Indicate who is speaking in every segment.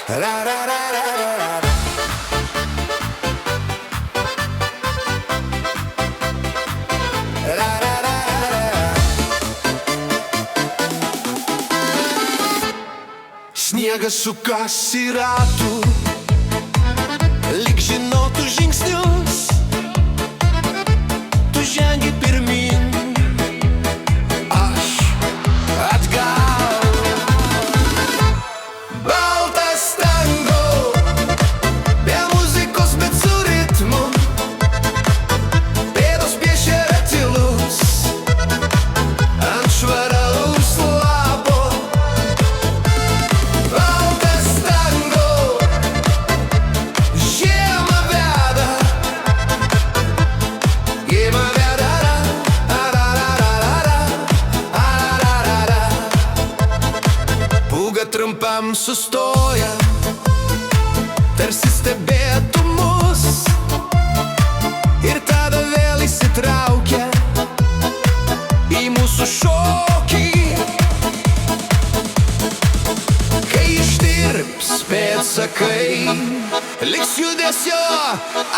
Speaker 1: Ra, ra, ra, ra, ra, ra. Ra, ra, ra, ra, ra. Sniegas sukasi ratu, lyg žinotų žingsnius. Tu žengi pirmin, aš atgal. Baltas tango, be muzikos, bet su ritmu. Pėdos piešia ratilus ant švaraus lapo. Baltas tango, žiemą veda. Žiemą veda, pūga trumpam sustoja, tarsi stebėtų mus, ir tada vėl įsitraukia į mūsų šokį. Kai ištirps pėdsakai, liks judesio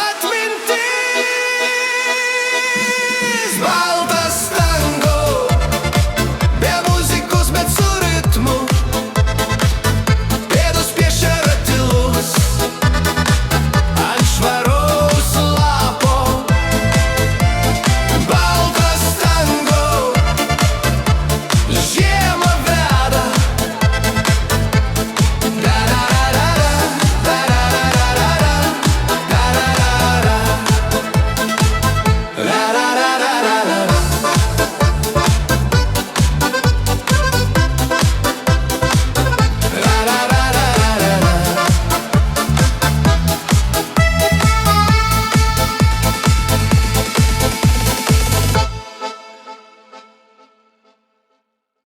Speaker 1: atmintis.